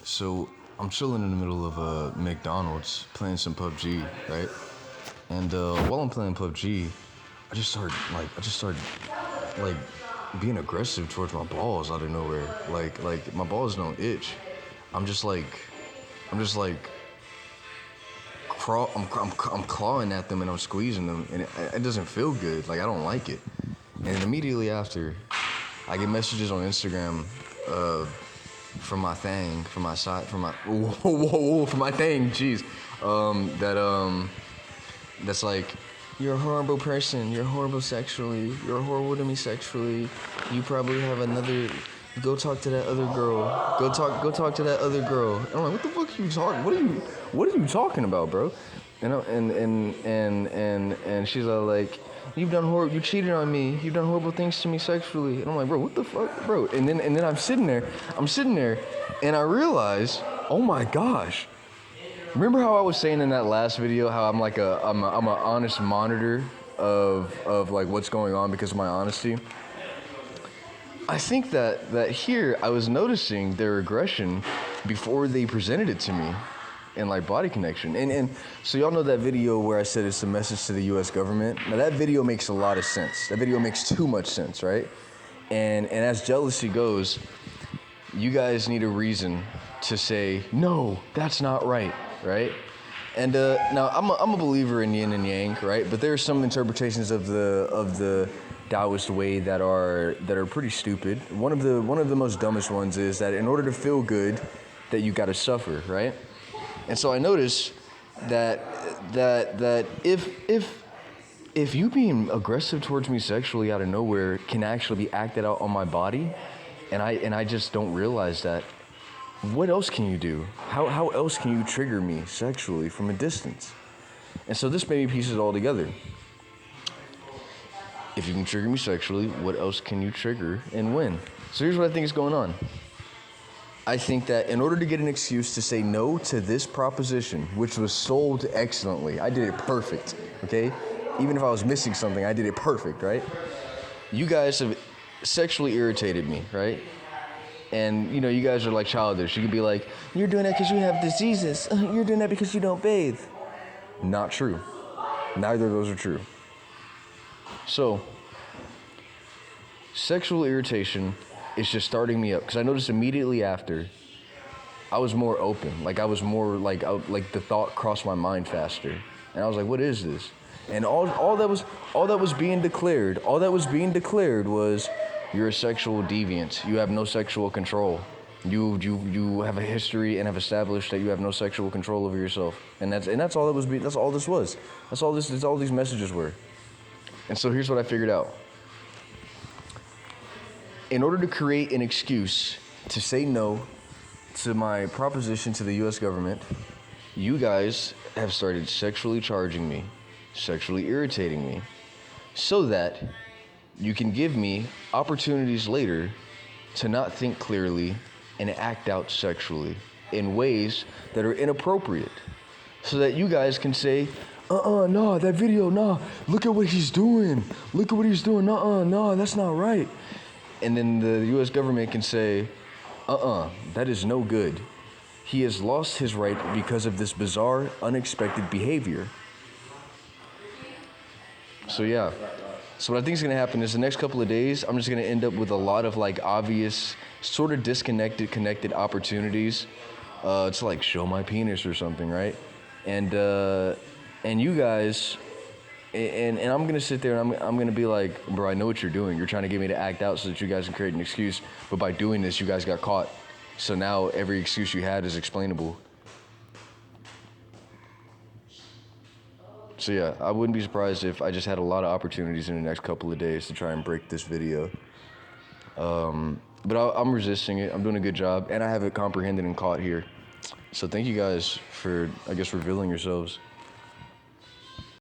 So I'm chilling in the middle of McDonald's playing some PUBG, right? And while I'm playing PUBG, I just started like being aggressive towards my balls out of nowhere. Like my balls don't itch. I'm just like I'm clawing at them and I'm squeezing them, and it doesn't feel good. Like I don't like it. And immediately after, I get messages on Instagram from my thing, from my side, from my from my thing. Jeez, that's like, you're a horrible person. You're horrible sexually. You're horrible to me sexually. You probably have another. Go talk to that other girl. Go talk to that other girl. And I'm like, what the fuck are you talking? What are you talking about, bro? And she's all like, you cheated on me. You've done horrible things to me sexually. And I'm like, bro, what the fuck, bro? And then I'm sitting there, and I realize, oh my gosh. Remember how I was saying in that last video how I'm an honest monitor of like what's going on because of my honesty? I think that here I was noticing their aggression before they presented it to me in like body connection. And so y'all know that video where I said it's a message to the US government? Now that video makes a lot of sense. That video makes too much sense, right? And as jealousy goes, you guys need a reason to say, no, that's not right, right? And now I'm a believer in yin and yang, right? But there are some interpretations of the Taoist way that are pretty stupid. One of the most dumbest ones is that in order to feel good, that you got to suffer, right? And so I noticed that if you being aggressive towards me sexually out of nowhere can actually be acted out on my body, and I just don't realize that, what else can you do? How else can you trigger me sexually from a distance? And so this made me piece it all together. If you can trigger me sexually, what else can you trigger and when? So here's what I think is going on. I think that in order to get an excuse to say no to this proposition, which was sold excellently, I did it perfect, okay? Even if I was missing something, I did it perfect, right? You guys have sexually irritated me, right? And, you guys are like childish. You could be like, you're doing that because you have diseases. You're doing that because you don't bathe. Not true. Neither of those are true. So, sexual irritation is just starting me up. Because I noticed immediately after, I was more open. Like, I was more, like the thought crossed my mind faster. And I was like, what is this? And all that was being declared was, you're a sexual deviant. You have no sexual control. You have a history and have established that you have no sexual control over yourself. And that's all that's all this was. That's all these messages were. And so here's what I figured out. In order to create an excuse to say no to my proposition to the US government, you guys have started sexually charging me, sexually irritating me, so that you can give me opportunities later to not think clearly and act out sexually in ways that are inappropriate, so that you guys can say, nah, that video, nah, look at what he's doing, nah, that's not right. And then the US government can say, that is no good. He has lost his right because of this bizarre, unexpected behavior. So yeah. So what I think is going to happen is the next couple of days, I'm just going to end up with a lot of like obvious, sort of connected opportunities to like show my penis or something, right? And you guys, and I'm going to sit there and I'm going to be like, bro, I know what you're doing. You're trying to get me to act out so that you guys can create an excuse. But by doing this, you guys got caught. So now every excuse you had is explainable. So yeah, I wouldn't be surprised if I just had a lot of opportunities in the next couple of days to try and break this video. But I'm resisting it. I'm doing a good job, and I have it comprehended and caught here. So thank you guys for, I guess, revealing yourselves.